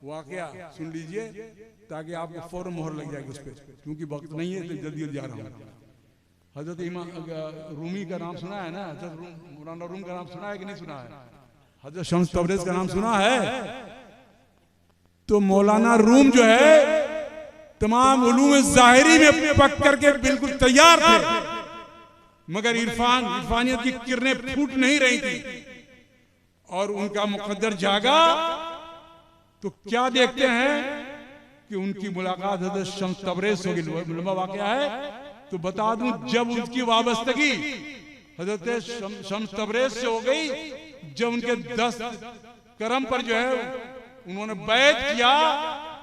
वाकया सुन लीजिए ताकि आपको फौरन मोहर लग जाएगी उस पर, क्योंकि वक्त नहीं है तो जल्दी जल्दी जा रहा हूँ। हजरत इमाम रूमी का नाम सुना है ना? हजरत मौलाना रूम का नाम सुना है कि नहीं सुना है? हजरत शम्स तबरेज़ का नाम सुना है? तो मौलाना रूम जो है तमाम उलूम ज़ाहिरी में पक करके बिल्कुल तैयार थे, मगर इरफानियत की किरणें फूट नहीं रही थी और उनका मुकद्दर जागा तो क्या देखते हैं कि उनकी मुलाकात हजरत शम्स तबरेज़ से होगी। लंबा वाकया है तो बता दूं, जब उनकी वाबस्तगी हजरत शम्स तबरेज़ से हो गई, जब उनके 10 करम पर जो है उन्होंने बैत किया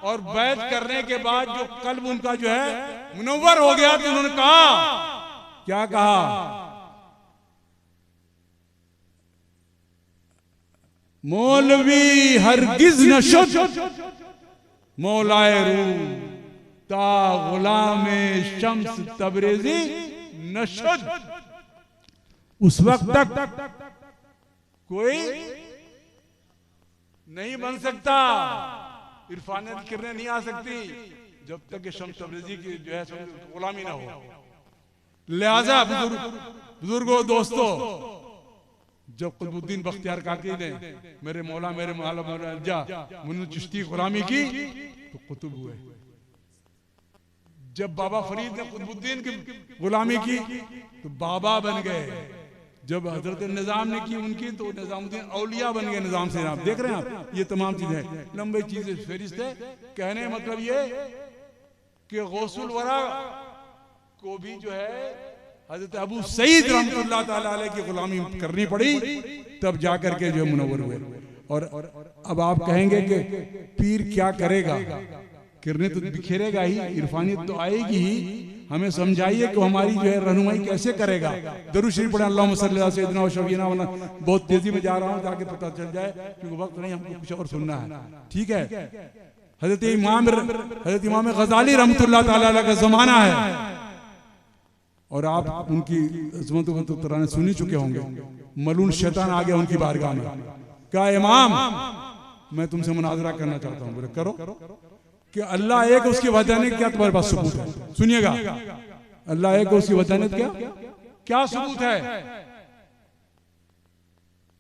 और बैत करने के बाद जो कल्ब उनका जो है मुनव्वर हो गया, तो उन्होंने कहा, क्या कहा? मौलवी हरगिज न शुद मौलाए रूम ता गुलामे शम्स तबरेज़ी न शुद। उस वक्त तक कोई नहीं बन सकता, इरफानियत की किरणें नहीं आ सकती जब तक कि शम्स तबरेज़ी की जो है गुलामी ना हो। लिहाजा बुजुर्गों दोस्तों, जब कुतुबुद्दीन बख्तियार काकी ने मेरे मौला मुन्नी चिश्ती गुलामी की तो कुतुब हुए। जब बाबा फरीद ने कुतुबुद्दीन की गुलामी की तो बाबा बन गए। जब हजरत निजाम ने की उनकी तो निजामुद्दीन औलिया बन गए निजाम से। आप देख रहे हैं आप, ये तमाम चीजें लंबी चीजें फहरिस्त है। कहने मतलब ये कि गौसुल वरा को भी जो है हजरत अबू सईद रहमतुल्लाह ताला अलैह की गुलामी करनी पड़ी, तब जाकर के जो मुनव्वर हुए। और अब आप कहेंगे कि पीर क्या करेगा? किरणें तो बिखेरेगा ही, इरफानियत तो आएगी ही। हमें समझाइए कि हमारी जो है रहनुमाई कैसे करेगा। दरूद शरीफ पढ़े, अल्लाहुम्मा सल्ली अला सय्यिदिना व शफीना। बहुत तेजी में जा रहा हूँ ताकि पता चल जाए, क्योंकि वक्त नहीं, हमको कुछ और सुनना है। ठीक है, हजरत इमाम गजाली रहमतुल्लाह ताला अलैह का जमाना है और आप उनकी अज़मतों को तो तराने सुन ही चुके होंगे। मलून शैतान आ गया उनकी बारगाह में, कहा, इमाम मैं तुमसे मुनाजरा करना चाहता हूँ। बोले करो। कि अल्लाह एक उसकी वहदानियत क्या तुम्हारे पास सबूत है? सुनिएगा, अल्लाह एक उसकी वहदानियत क्या सबूत है?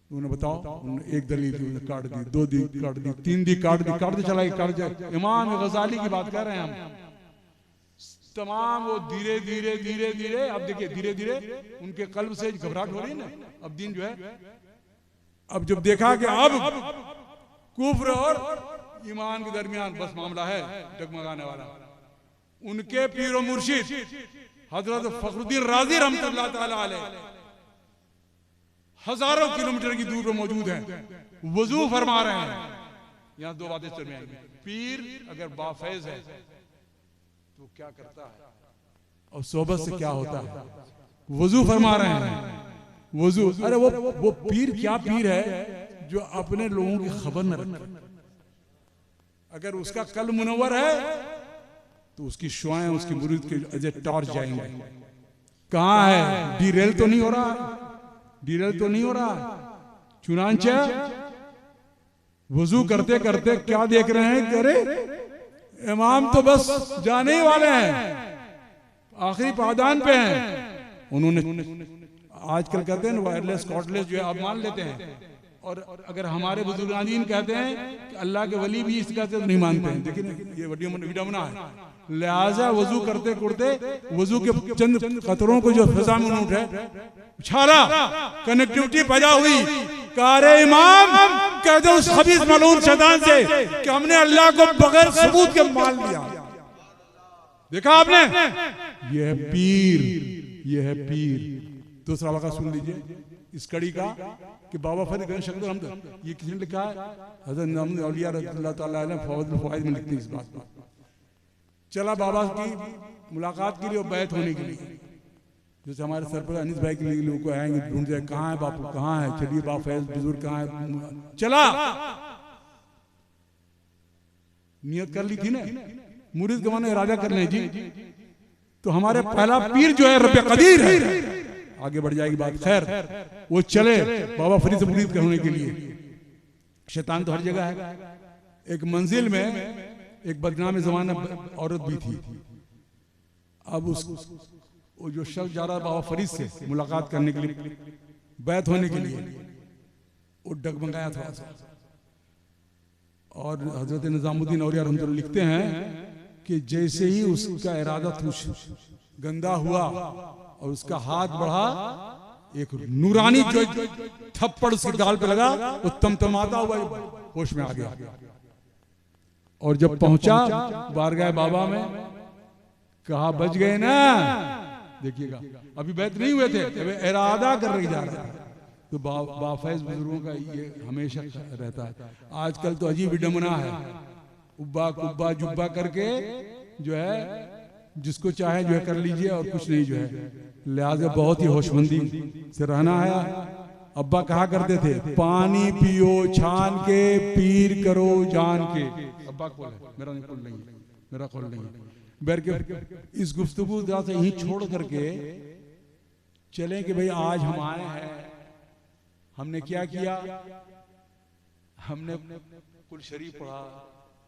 उन्होंने बताओ। एक दलील काट दी, 2 दी काट दी, 3 दी काट दी, चला काट जाए। इमाम गजाली की बात कर रहे हैं हम। तमाम वो धीरे धीरे धीरे धीरे, अब देखिए धीरे धीरे उनके कल्ब से घबराहट हो रही है ना। अब दिन जो है, अब जब देखा कि अब कुफ्र और ईमान के दरमियान बस मामला है डगमगाने वाला, उनके पीर और मुर्शिद हजरत फखरुद्दीन राजी रहमतुल्लाह ताला अलैह हजारों किलोमीटर की दूर पर मौजूद हैं, वजू फरमा रहे हैं। यहां 2 बातें चल रही हैं। पीर अगर बाफैज है तो क्या करता है और सोबत से क्या होता है? वजू फरमा रहे हैं। वजू, अरे वो पीर क्या पीर है जो अपने लोगों की खबर न रखे। अगर उसका कल मुनव्वर है तो उसकी शुआएं उसकी मुरीद के अजय टॉर्च जाएंगे। कहां है? डीरेल तो नहीं हो रहा, डीरेल तो नहीं हो रहा। चुनांचे वजू करते करते क्या देख रहे हैं? अरे इमाम तो बस जाने ही वाले हैं, आखिरी पायदान पे हैं। उन्होंने आजकल कहते हैं वायरलेस कॉर्डलेस जो है आप मान लेते हैं। और अगर हमारे बुजुर्गानीन कहते हैं कि अल्लाह के वली भी इस कहते तो नहीं मानते हैं, लेकिन ये विडम्बना है। लिहाजा वजू करते करते वजू के चंद कतरों को जो फिजा में उठे उछाला, कनेक्टिविटी पैदा हुई। कारे इमाम कह दो उस खबीस मलऊन शैतान से कि हमने अल्लाह को बगैर सबूत के मान लिया। देखा आपने? ये है पीर, ये है पीर। दूसरा वाक़ा सुन लीजिए इस कड़ी का कि बाबा फरीद गंज शक्कर हमद, ये किसने लिखा है? हज़रत निज़ामुद्दीन औलिया रज़ियल्लाहु ताला अन्हु फ़वाइदुल फ़वाइद में लिखते हैं इस बात को। चला बाबा की मुलाकात के लिए और बैत होने के लिए, जैसे हमारे सरपंच अनीस भाई के लिए लोग को आएंगे, ढूंढ जाए कहाँ है बापू, कहाँ है, चलिए बाप फैज बुजुर्ग कहाँ है। चला, नियत कर ली थी ना मुरीद के माने इरादा करने जी, तो हमारे पहला पीर जो है रब्बे कदीर है। आगे बढ़ जाएगी बात। खैर, वो चले बाबा फरीद से मुरीद करने के लिए। शैतान तो हर जगह है। एक मंजिल में एक बदनाम जमाना औरत भी थी। अब वो जो शख्स जा रहा बाबा फरीद से मुलाकात करने के लिए, बैत होने के लिए, वो डगमगाया थोड़ा सा। और हजरत निजामुद्दीन औलिया रहमतुल्लाह लिखते हैं कि जैसे ही उसका इरादा गंदा हुआ और उसका हाथ बढ़ा, एक नूरानी जो थप्पड़ उसके गाल पे लगा, वो तमतमाता हुआ होश में आ गया। और जब पहुंचा बारगाह बाबा में, कहा बच गए ना। देखिएगा अभी बैत नहीं हुए थे, इरादा कर जा रहा था। तो बाफैज बुजुर्गों का ये हमेशा रहता है। आजकल तो अजीब विडम्बना है, उब्बा कुब्बा जुब्बा करके जो है जिसको चाहे जो है कर लीजिए और कुछ नहीं जो है। लिहाजा बहुत ही होशमंदी से रहना है। अब्बा कहा करते थे, पानी पियो छान के, पीर करो जान के। अब्बा कौल है, मेरा नहीं कौल नहीं, मेरा कौल नहीं। बैर के इस गुफ्तगू से यहीं छोड़ करके चलें कि भाई आज हम आए हैं, हमने क्या किया। हमने कुल शरीफ पढ़ा,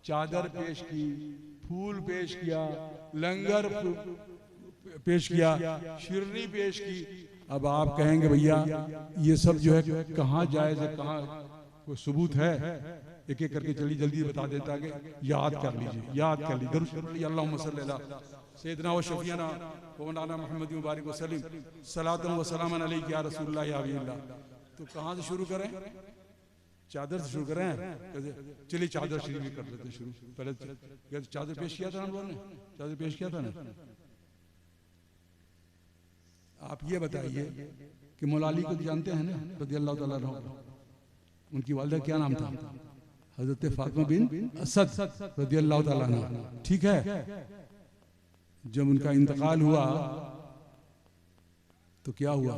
चादर पेश की, फूल पेश किया, लंगर पेश किया, शिरनी पेश की। अब आप कहेंगे भैया ये सब जो है कहाँ जायज़ है, कहाँ कोई सबूत है। एक एक करके चलिए जल्दी बता देता है कि याद कर लीजिए, याद कर लीजिए। दरूद अल्लाहुम्मा सल्ली अला सय्यदना व शफीना व मौलाना मुहम्मद मुबारक व सलीम सलातन व सलामन अलैका या रसूलुल्लाह या हबीबल्लाह। तो कहाँ से शुरू करें? चादर से शुरू करें। चलिए चादर शरीफ भी कर लेते हैं शुरू। पहले चादर पेश किया था हम लोगों ने, चादर पेश किया था ना। आप ये बताइए कि मौला अली को जानते हैं ना रज़ियल्लाहु ताला अन्हु, उनकी वालिदा क्या नाम था? हजरत फातिमा बिन असद रज़ियल्लाहु ताला अन्हा। ठीक है, जब उनका इंतकाल हुआ तो क्या हुआ?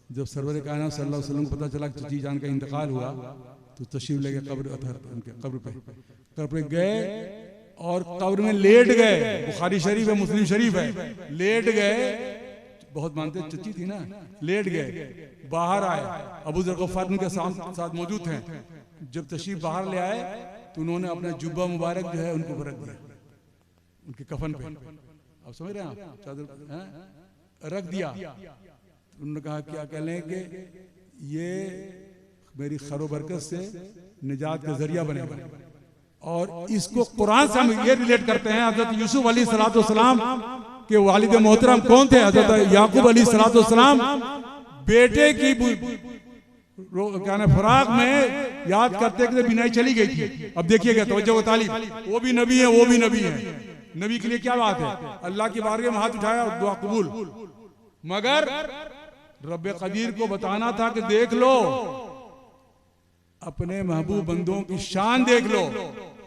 जब सरवर कायनात सल्लल्लाहु अलैहि वसल्लम को पता चला कि चची जान का इंतकाल हुआ तो तशरीफ लेके कब्र पे गए और कब्र में लेट गए। बुखारी शरीफ है, मुस्लिम शरीफ है। लेट गए, बहुत मानते चची थी ना। लेट गए, बाहर आए, अबू ज़र गफ़ार उनके साथ मौजूद हैं। जब तशरीफ बाहर ले आए तो उन्होंने अपना जुब्बा मुबारक जो है उनको रख दिया, उनके कफन पे। आप समझ रहे हैं? आप चादर रख दिया। उन्होंने कहा क्या कह लें कि ये मेरी खैर बरकत से निजात का जरिया बनेगा। और इसको कुरान से हम ये रिलेट करते हैं। हजरत यूसुफ अलैहिस्सलाम के वालिद मोहतरम कौन थे? हजरत याकूब अलैहिस्सलाम। बेटे की क्या ना फराक में याद करते करते बिनाई चली गई थी। अब देखिएगा तवज्जो तालीब, वो भी नबी है, वो भी नबी है। नबी के लिए क्या बात है? अल्लाह की बारगाह में हाथ उठाया और दुआ कबूल। मगर रब्बे कदीर को बताना था कि देख लो, अपने महबूब बंदों की शान देख लो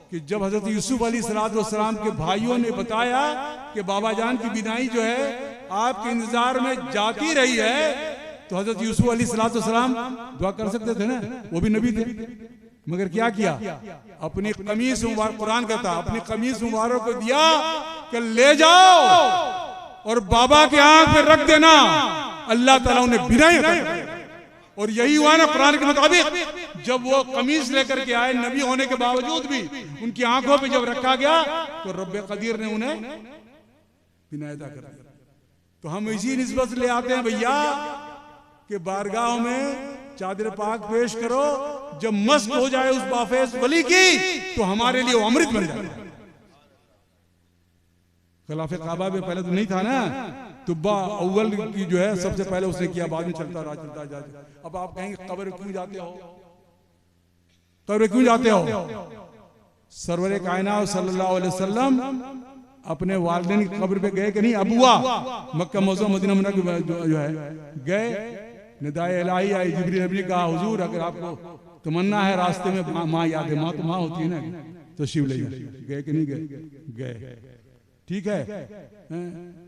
कि जब हजरत यूसुफ अलैहिस्सलाम के भाइयों ने बताया कि बाबा जान की बिनाई जो है आपके इंतजार में जाती रही है, तो हजरत यूसुफ अलैहिस्सलाम दुआ कर सकते थे ना, वो भी नबी थे। मगर क्या किया? अपनी कमीज मुबारक, कुरान कहता अपनी कमीज मुबारक को दिया कि ले जाओ और बाबा के आंख पे रख देना। अल्लाह ताला उन्हें बिनाई कर। और यही हुआ ना कुरान के मुताबिक। जब वो कमीज लेकर के आए, नबी होने के बावजूद भी उनकी आंखों पे जब रखा गया तो रब्बे कदीर ने उन्हें बिनायता कर दिया। तो हम इसी निस्बत ले आते हैं भैया कि बारगाह में चादर पाक पेश करो। जब मस्त हो जाए उस बाफेज वली की तो हमारे लिए वो अमृत बन जाए। खिलाफे काबा में पहले तो नहीं था ना, तुब्बा अव्वल की जो है सबसे पहले उसने किया, बाद में चलता रहा चलता जाए। अब आप कहेंगे कब्र क्यों जाते हो? कब्र क्यों जाते हो? सरवर कायनात सल्लल्लाहु अलैहि वसल्लम अपने वालिदैन की कब्र पे गए कि नहीं? अबुआ मक्का मौज़म मदीना मुनव्वरा जो है गए, निदाए इलाही आई, जिब्रील नबी ने कहा हुजूर अगर आपको तमन्ना है रास्ते में माँ याद है, माँ तो माँ होती है ना, तो शिव ले गए कि नहीं गए? गए। ठीक है,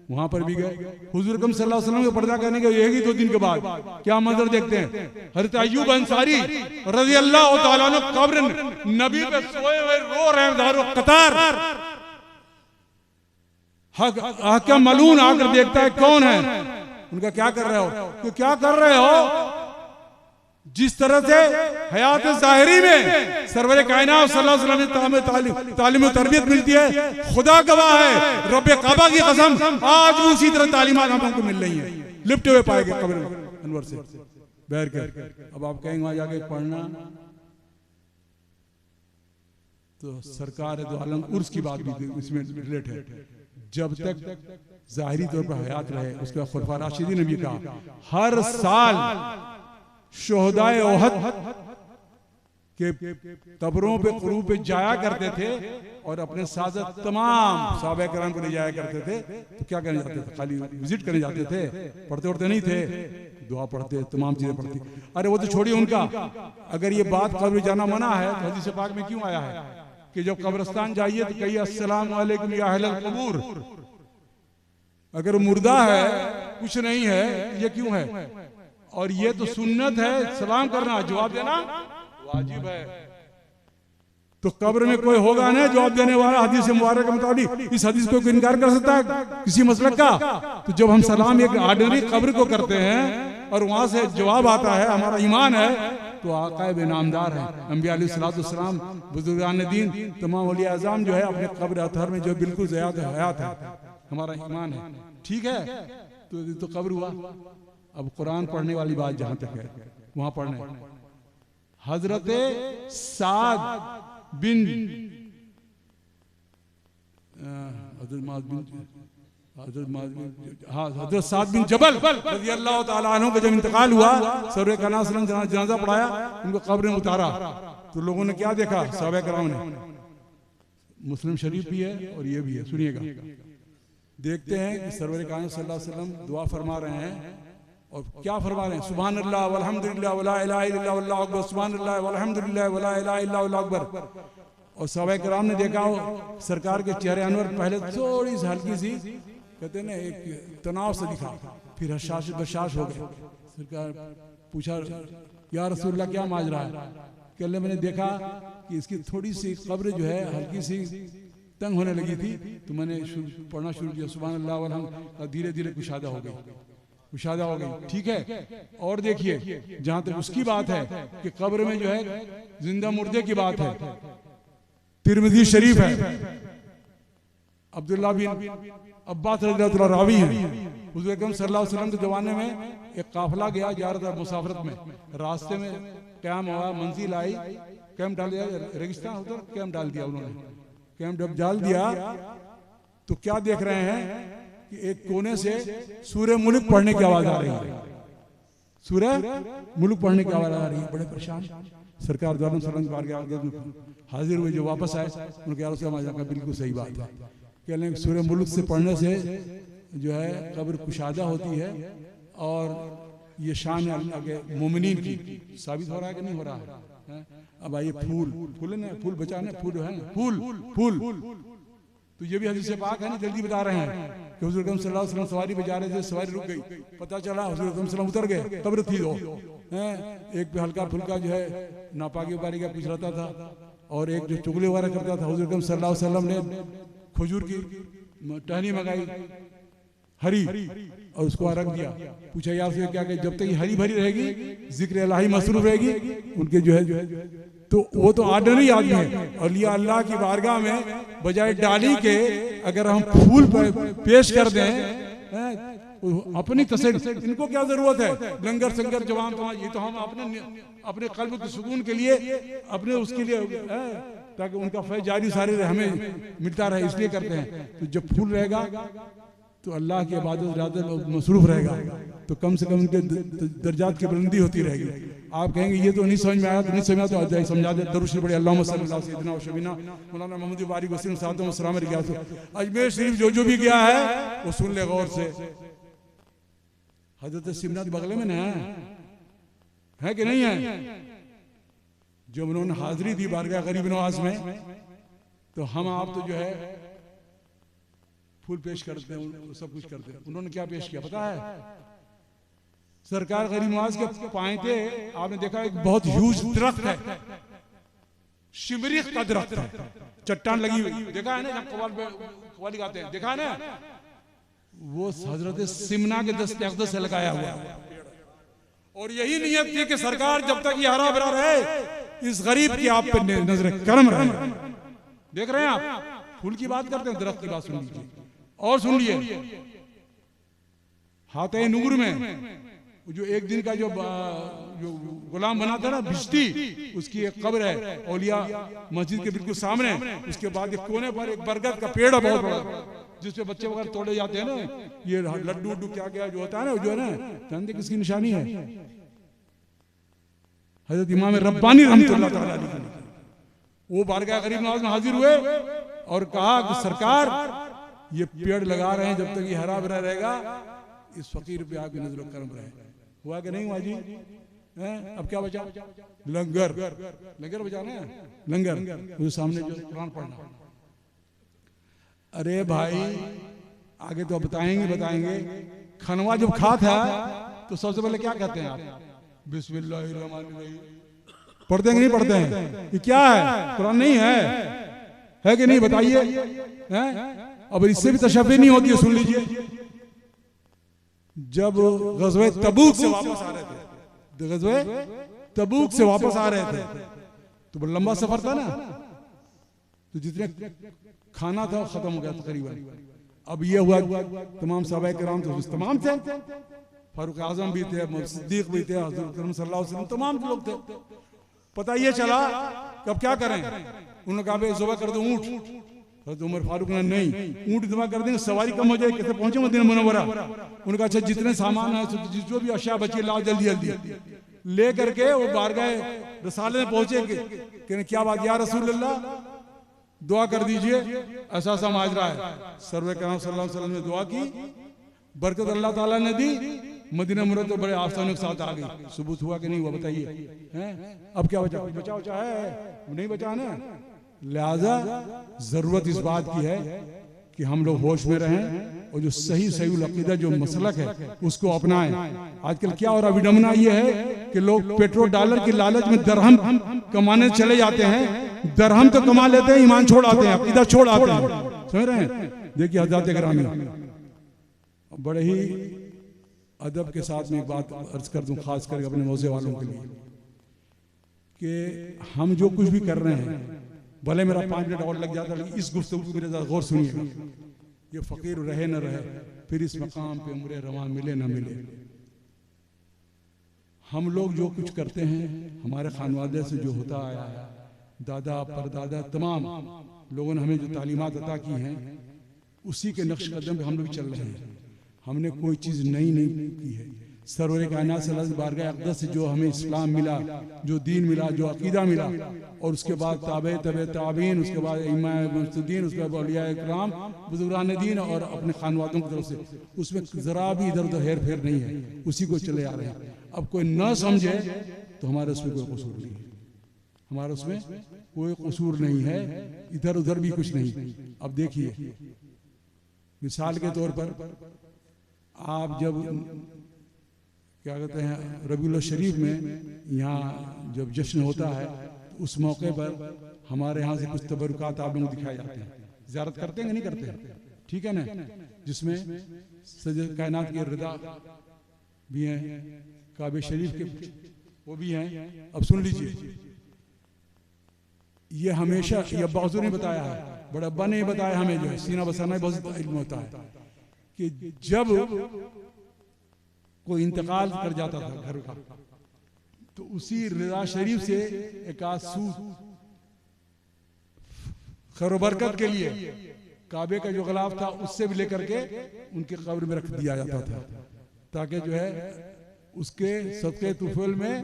वहां पर भी गए। हुजूर अकरम सल्लल्लाहु अलैहि वसल्लम के पर्दा करने के यही 2 दिन के बाद क्या मंजर देखते हैं? हज़रत अय्यूब अंसारी रज़ियल्लाहु ताला अन्हु कब्र नबी पे सोए हुए रो रहे हैं, दारो कतार। हक़ मलून आकर देखता है कौन है? उनका क्या कर रहे हो? तो क्या कर रहे हो? जिस तरह से हयात ज़ाहिरी में सरवर कायनात सल्लल्लाहु अलैहि वसल्लम ने तालीम और तरबियत मिलती है, खुदा गवाह है, रब्बे काबा की कसम, आज भी उसी तरह तालीमात हमको मिल रही है, लिपटे हुए पाएंगे कब्र अनवर से बैर कर। अब आप कहेंगे वहां जाके पढ़ना, तो सरकार है तो आलम उर्स की बात भी इसमें रिलेट है। जब तक ज़ाहिरी तौर पर हयात रहे, उसके बाद खुलफा राशिदीन ने भी कहा हर साल शोहदाए ओहद के कब्रों पे कुरूब पे जाया करते थे और अपने साथ तमाम सहाबा किराम को ले जाया करते थे। तो क्या करने जाते थे? खाली विजिट करने जाते थे, पढ़ते उड़ते नहीं थे, दुआ पढ़ते, तमाम चीजें पढ़ती। अरे वो तो छोड़िए उनका, अगर ये बात कब्र जाना मना है तो हदीस पाक में क्यों आया है कि जब कब्रिस्तान जाइए तो कहिए अस्सलाम वालेकुम या अहलल कबूर। अगर मुर्दा है, कुछ नहीं है, ये क्यों है? और ये तो सुन्नत है, सलाम करना, जवाब देना वाजिब है। तो कब्र में कोई होगा ना जवाब देने वाला हदीस मुबारक के मुताबिक। इस हदीस को इनकार कर सकता है किसी मसलक का? तो जब हम सलाम एक ऑर्डिनरी कब्र को करते हैं और वहां से जवाब आता है, हमारा ईमान है, तो आका बेनामदार है। अंबिया अलैहिस्सलाम, बुजुर्गान दीन, तमाम औलिया आज़म जो है अपने कब्र अतहर में जो बिल्कुल हयात है, हमारा ईमान है। ठीक है, तो कब्र हुआ। अब कुरान पढ़ने वाली बात जहां तक है, वहां पढ़ने हजरत साद बिन हजरत साद बिन जबल रज़ियल्लाहु ताला अन्हु का जब इंतकाल हुआ, सरवर कायनात सल्लल्लाहु अलैहि वसल्लम जनाजा पढ़ाया, उनको कब्र में उतारा, तो लोगों ने क्या देखा? सहाबा किराम ने, मुस्लिम शरीफ भी है और ये भी है, सुनिएगा। देखते हैं कि सरवर कायनात सल्लल्लाहु अलैहि वसल्लम दुआ फरमा रहे हैं और क्या फरमा रहे हैं? सुभान अल्लाह वल्हम्दुलिल्लाह वला इलाहा इल्लल्लाह वल्लाहु अकबर, सुभान अल्लाह वल्हम्दुलिल्लाह वला इलाहा इल्लल्लाह वल्लाहु अकबर। और सहाबा किराम ने देखा सरकार के चेहरे अनवर पहले थोड़ी सी हल्की सी, कहते हैं ना, एक तनाव से दिखा, फिर हशाश बशाश हो गए। सरकार पूछा, या रसूलल्लाह क्या माजरा है? कहले मैंने देखा कि इसकी थोड़ी सी कब्र जो है हल्की सी तंग होने लगी थी, तो मैंने पढ़ना शुरू किया, सुभान अल्लाह वल्हम्दुलिल्लाह, धीरे धीरे कुशादा हो गई, कुशादा हो गई। ठीक है, और देखिए जहां तक उसकी बात है कि कब्र में जो है जिंदा मुर्दे की बात है, तिरमिज़ी शरीफ है, अब्दुल्लाह बिन अब्बास रज़ियल्लाहु ताला रावी हैं। हुज़ूर अकरम सल्लल्लाहु अलैहि वसल्लम के जमाने में एक काफिला गया, जा रहा था मुसाफरत में, रास्ते में कैंप हुआ, मंजिल आई, कैंप डाल दिया, रेगिस्तान होता है, कैंप डाल दिया उन्होंने। कैंप जब डाल दिया तो क्या देख रहे हैं कि एक कोने से सूरह मुल्क पढ़ने की आवाज आ रही है, सूरह मुल्क पढ़ने की आवाज आ रही है। बड़े परेशान, सरकार दो आलम सल्लल्लाहु अलैहि वसल्लम हाजिर हुए, जो वापस आए उनके यार बिल्कुल सही बात है, कह लें सूरह मुल्क से पढ़ने से जो है कब्र कुशादा होती है और ये शान है अल्लाह के मोमिनीन की। साबित हो रहा है कि नहीं हो रहा है? अब आइए फूल है ना, फूल बचाने, फूल है ना, फूल तो ये भी हदीस पाक है ना, जल्दी बता रहे हैं कि हुज़ूर अकरम सल्लल्लाहु अलैहि वसल्लम सवारी पे जा रहे थे, सवारी रुक गई, पता चला हुज़ूर अकरम सल्लल्लाहु अलैहि वसल्लम उतर गए, कब्र थी दो, एक पे हल्का फुल्का जो है नापाकी उपारी का कुछ रहता था और एक जो चुगली वगैरह करता था। हुज़ूर अकरम सल्लल्लाहु अलैहि वसल्लम ने खजूर की टहनी मंगाई हरी और उसको रख दिया। पूछा यार से क्या, जब तक हरी भरी रहेगी, जिक्र इलाही मसरूफ रहेगी, उनके जो है तो वो तो ऑर्डिनरी आदमी है, और लिया अल्लाह की बारगाह में बजाय डाली के अगर हम फूल पेश कर दें अपनी तस्वीर, इनको क्या जरूरत है लंगर संगर जवान तो, ये तो हम अपने कल्ब के सुकून के लिए, अपने उसके लिए, ताकि उनका फैज जारी सारी हमें मिलता रहे, इसलिए करते हैं। तो जब फूल रहेगा तो अल्लाह की इबादत ज़्यादा मसरूफ रहेगा, तो कम से कम उनके दर्जात की बुलंदी होती रहेगी। आप कहेंगे ये तो नहीं समझ में आया, तो नहीं समझ में आया तो समझा दे, दरूद शरीफ पढ़े, अल्लाहुम्मा सल्ली अला सय्यिदिना व शबीना मौलाना मोहम्मद बारिक वसीम सादम व सलाम अलैहि। अजमेर शरीफ जो भी गया है वो सुन ले गौर से, हजरत सिमना बगले में ना है कि नहीं है? जब उन्होंने हाजिरी दी बारगाह गरीब नवाज में, तो हम आप तो जो है फूल पेश करते हैं, सब कुछ करते हैं। उन्होंने क्या पेश किया पता है? सरकार गरीब नवाज के पाएते, आपने देखा एक बहुत ह्यूज दरख्त है, शिमरिक का दरख्त है, चट्टान लगी हुई, देखा है ना, कव्वाली गाते हैं, देखा है ना, वो हजरत सिमना के दस्ते अक़दस से लगाया हुआ है। और यही नियत थी कि सरकार जब तक ये हरा भरा रहे, इस गरीब की आप पे नजर करम रहे। देख रहे हैं आप, फूल की बात करते हैं, दरख्त की बात सुन लीजिए। और सुन लिए, हाथे नूर में जो एक दिन का जो गुलाम बना था ना भिश्ती, उसकी एक कब्र है औलिया मस्जिद के बिल्कुल सामने। उसके बाद एक कोने पर एक बरगद का पेड़ है बहुत बड़ा, जिसपे बच्चे वगैरह तोड़े जाते हैं ना, ये लड्डू उड्डू क्या क्या जो होता है ना, जो है ना, जानते किसकी निशानी है? हजरत इमाम रब्बानी रहमतुल्लाह तआला अलैह। वो बारगाह गरीब नवाज में हाजिर हुए और कहा कि सरकार, ये पेड़ लगा रहे हैं, जब तक ये हरा भरा रहेगा इस फकीर पे आपकी नजर करम रहे। हुआ कि नहीं हुआ जी? अब क्या बचा? लंगर, लंगर बचाना है, लंगर उसके सामने जो कुरान पढ़ना। अरे भाई आगे तो बताएंगे। खनवा जब खा था तो सबसे पहले क्या कहते हैं आप? बिस्मिल्लाहिर्रहमानिर्रहीम पढ़ते हैं कि नहीं पढ़ते हैं? ये क्या है? कुरान नहीं है कि नहीं? बताइए। अब इससे भी तशफ़्फ़ी नहीं होती है, सुन लीजिए। जब ग़ज़वे तबूक से वापस आ रहे थे, ग़ज़वे तबूक से वापस आ रहे थे, तो बड़ा लंबा सफर था ना, तो जितने खाना था खत्म हो गया तकरीबन। अब ये हुआ तमाम सहाबाए किराम तो तमाम थे, फारूक आजम भी थे, सिद्दीक भी थे, हज़रत सल्लल्लाहु अलैहि वसल्लम, तमाम लोग थे। पता ये चला कि अब क्या करें? उन्होंने कहा भाई ज़ुबह कर दो ऊँट। तो उमर फारूक ने नहीं, ऊँट जमा कर देंगे, सवारी कम हो जाए, कैसे पहुंचे मदीना मुनव्वरा? उनका अच्छा जितने सामान है, जो भी अशिया बची लाओ जल्दी जल्दी ले करके वो बारगाह रसाले में पहुंचे। कि क्या बात या रसूलल्लाह, दुआ कर दीजिए, ऐसा ऐसा माजरा है। सर्वे करम सल्लल्लाहु अलैहि वसल्लम ने दुआ की, बरकत अल्लाह ताला ने दी, मदीना मुनव्वरा तो बड़े आसानी के साथ आ गई। सबूत हुआ कि नहीं हुआ? बताइए। अब क्या बचा? बचा है नहीं बचा ना। लिहाजा जरूरत इस बात की है कि हम लोग होश में रहें और जो सही अकीदा जो मसलक है उसको अपनाएं। आजकल क्या हो रहा, विडंबना ये है कि लोग पेट्रोल डॉलर की लालच में दरहम कमाने चले जाते हैं। दरहम तो कमा लेते हैं, ईमान छोड़ आते हैं, अकीदा छोड़ आते हैं। समझ रहे हैं? देखिए हज़रात गिरामी, बड़े ही अदब के साथ में एक बात अर्ज कर दूं, खास करके अपने मौजे वालों के लिए, कि हम जो कुछ भी कर रहे हैं, भले मेरा 5 मिनट और लग जाता, लेकिन इस गुफ्तगू को मेरे साथ गौर सुनिएगा। ये फकीर रहे न रहे, फिर इस मकाम पे उम्र रवां मिले न मिले, हम लोग जो कुछ करते हैं, हमारे खानवादे से जो होता आया है, दादा परदादा तमाम लोगों ने हमें जो तालीमात अता की हैं, उसी के नक्श कदम पे हम लोग चल रहे हैं। हमने कोई चीज़ नई नहीं की है। सरवर कायनात सल्लल्लाहु अलैहि बारगाह अक़दस से जो हमें इस्लाम मिला, जो दीन मिला, जो अकीदा मिला, और उसके बाद ताबे ताबीन, उसके बाद इमाम मुस्तदीन, उसके बाद औलिया इकराम, बुजुर्गान दीन और अपने खानवादों की तरफ से, उसमें ज़रा भी इधर उधर हेर फेर नहीं है, उसी को चले आ रहे हैं। अब कोई न समझे तो हमारे उसमें कोई कसूर नहीं है, हमारा उसमें कोई कसूर नहीं है, इधर उधर भी कुछ नहीं। अब देखिए मिसाल के तौर पर, आप जब क्या कहते हैं रबीउल शरीफ में यहाँ जब जश्न होता है, तो उस मौके पर हमारे यहाँ से कुछ तबरुकात आप लोगों को दिखाए जाते हैं। ज़ियारत करते हैं कि नहीं करते? ठीक है ना? जिसमें सज्जद कायनात के रिदा भी हैं, काबे शरीफ के वो भी हैं। अब सुन लीजिए, ये हमेशा ये अब्बा हुजूर ने बताया है, बड़ा अब्बा ने बताया हमें, जो है सीना बसाना बहुत इल्म होता है, कि जब कोई इंतकाल कर जाता था घर का, तो उसी रिदा शरीफ से एक आंसू खैर बरकत के लिए काबे का जो गिलाफ था उससे भी लेकर के उनके कब्र में रख दिया जाता था, ताकि जो है उसके सदक़े तुफल में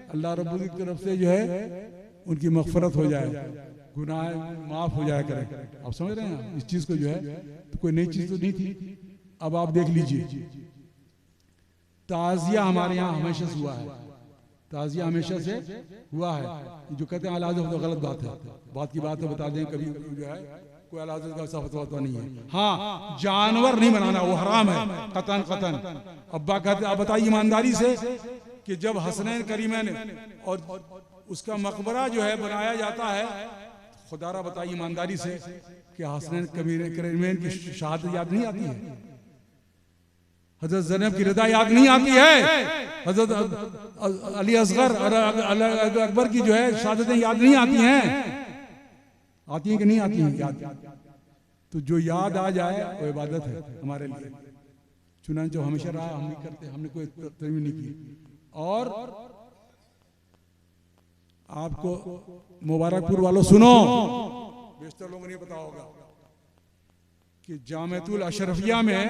अल्लाह रब्बुल की तरफ से जो है उनकी मग़फ़िरत हो जाए, गुनाह माफ हो जाया करें। आप समझ रहे हैं? इस चीज को जो है तो कोई नई चीज तो नहीं थी। अब आप देख लीजिए, ताजिया हमारे यहाँ हमेशा से हुआ है, ताजिया हमेशा से हुआ है। जो कहते हैं अलाज़ तो गलत बात है, बात की बात है, बता दें कभी जो है कोई अलाज़ का फतवा नहीं है। हाँ, जानवर नहीं बनाना वो हराम है कतन कतन। अब्बा कहते आप बताइए ईमानदारी से कि जब हसनैन करीमैन और उसका मकबरा जो है बनाया जाता है, खुदारा बताइए ईमानदारी से कि हसनैन करीमैन की शहादत याद नहीं आती है? हजरत ज़ैनब की रिदा याद नहीं आती है, हजरत अली असगर और अकबर की जो है शहादतें याद नहीं आती हैं? आती हैं कि नहीं आती हैं? याद। तो जो याद आ जाए वो इबादत है हमारे लिए। चुनांचे हमेशा रहा, हम भी करते, हमने कोई तरमीम नहीं की। और आपको मुबारकपुर वालों सुनो, बेशतर लोगों को नहीं पता होगा कि जामिअतुल अशरफिया में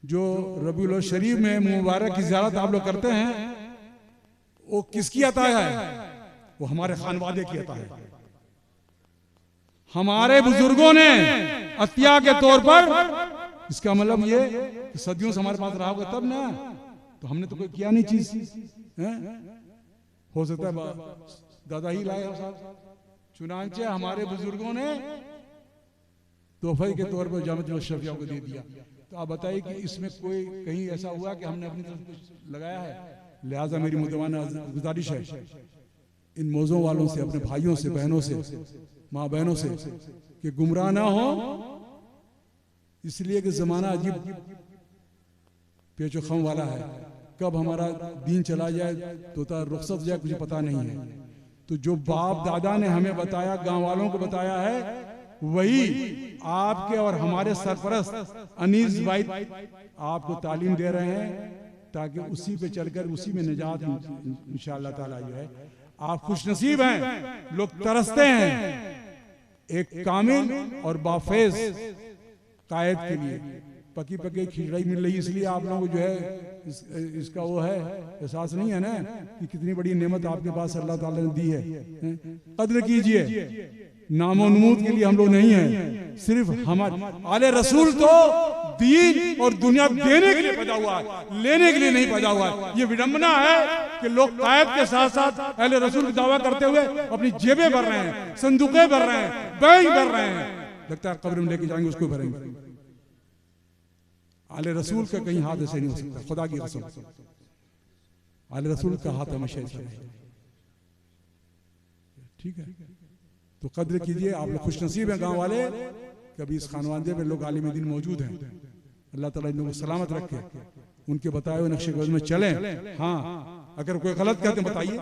जो रबीउल शरीफ में मुबारक की ज़ियारत आप लोग करते हैं, वो किसकी अता है? वो हमारे खानवादे की अता है। हमारे बुजुर्गों ने अतिया के तौर पर, इसका मतलब ये कि सदियों से हमारे पास रहा होगा तब ना, तो हमने तो कोई किया नहीं चीज है? हो सकता है दादा ही लाए साहब। चुनांचे हमारे बुजुर्गों ने तोहफे के तौर पर जामिअतुल अशरफिया को दे दिया। तो आप बताइए कि इसमें कोई कहीं ऐसा हुआ कि हमने अपनी तरफ कुछ लगाया है? लिहाजा मेरी मुतवाना गुजारिश है इन मौजों वालों से, अपने भाइयों से, बहनों से, माँ बहनों से, कि गुमराह ना हो, इसलिए कि जमाना अजीब पेचो खम वाला है। कब हमारा दीन चला जाए तो रुखसत जाए कुछ पता नहीं है। तो जो बाप दादा ने हमें बताया, गांव वालों को बताया है, वही आपके और हमारे सरपरस्त अनीस भाई आपको तालीम दे रहे हैं, ताकि उसी पे चलकर उसी में निजात इंशाअल्लाह ताला जो है। आप खुशनसीब हैं, लोग तरसते हैं एक कामिल और बाफेज कायद के लिए। पकी पकी खिचड़ी मिल रही, इसलिए आप लोगों को जो है इसका वो है एहसास नहीं है ना कि कितनी बड़ी नेमत आपके पास अल्लाह ताला ने दी है। कद्र कीजिए। नामो नमूद के लिए हम लोग नहीं हैं, सिर्फ हमारे आले रसूल तो दीन और दुनिया देने के लिए पैदा हुआ है, लेने के लिए नहीं पैदा हुआ है। ये विडंबना है कि लोग कायद के साथ साथ अहले रसूल का दावा करते हुए अपनी जेबें भर रहे हैं, संदूकें भर रहे हैं, बैंक भर रहे हैं। लगता है कब्र में लेके जाएंगे उसको भरेंगे। आले रसूल का कहीं हाथ ऐसे नहीं हो सकता, खुदा की कसम। आले रसूल का हाथ हमेशा ऐसा है। ठीक है, तो कद्र कीजिए। आप लोग खुशनसीब हैं गांव वाले, कभी इस खानवादे में लोग आलिम दीन मौजूद हैं। अल्लाह ताला इनको सलामत रखे, उनके बताए हुए नक्शे कदम में चलें। हाँ, अगर कोई गलत कहते बताइए,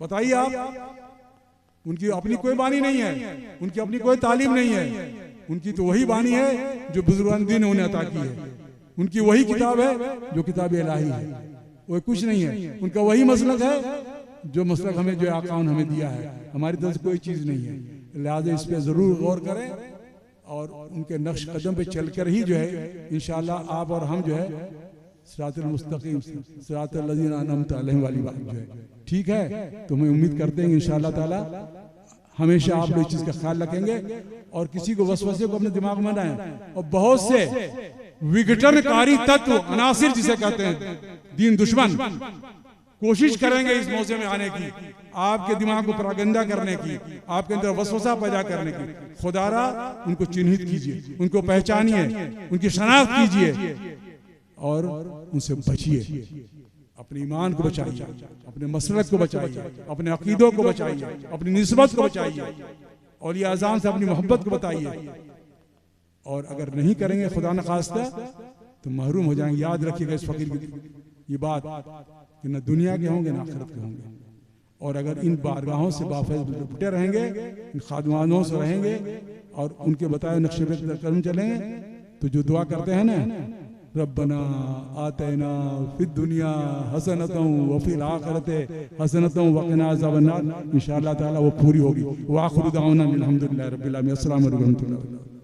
बताइए आप। उनकी अपनी कोई बानी नहीं है, उनकी अपनी कोई तालीम नहीं है, उनकी तो वही बानी है जो बुजुर्गान दीन ने उन्हें अता की है। उनकी वही किताब है जो किताब इलाही है, वो कुछ नहीं है। उनका वही मसलक है जो मसलक हमें जो आका ने हमें दिया है। हमारी तरफ से कोई चीज़ नहीं है। लिहाजा इस पर ज़रूर गौर करें और उनके नक्श कदम पे चलकर ही जो है इंशाअल्लाह आप और हम जो है सिरातुल मुस्तकीम, सिरातुल लज़ीना अनअमत अलैहिम वाली बात जो है ठीक है। तो मैं उम्मीद करते हैं इंशाअल्लाह ताला हमेशा आप लोग इस चीज़ का ख्याल रखेंगे और किसी को वसवसे को अपने दिमाग में लाएं। और बहुत से विघटनकारी तत्व, अनासिर जिसे कहते हैं, दीन दुश्मन, कोशिश करेंगे इस मौजे में आने की, आपके दिमाग को परागंदा करने की, आपके अंदर वसवसा पैदा करने की। खुदारा उनको चिन्हित कीजिए, उनको पहचानिए, उनकी शनाख्त कीजिए और उनसे बचिए। अपने ईमान को बचाइए, अपने मसलक को बचाइए, अपने अकीदों को बचाइए, अपनी निस्बत को बचाइए, औलिया आज़म से अपनी मोहब्बत को बताइए। और अगर नहीं करेंगे खुदा न खास्ता तो महरूम हो जाएंगे। याद रखिएगा इस फकीर की ये बात कि न दुनिया के होंगे न आखिरत के होंगे। और अगर इन बारगाहों से बाफैज़ लिपटे रहेंगे, इन खादमानों से रहेंगे और उनके बताए नक्शे पे कदम चलेंगे, तो जो दुआ करते हैं ना, रब्बना आतना फिद दुनिया हसनतों व फिल आखिरते हसनतों व क़िना अज़ाबन्नार, इंशाअल्लाह ताला वो पूरी होगी। व आखिरु दावाना अल्हम्दुलिल्लाहि रब्बिल आलमीन। अस्सलामु अलैकुम।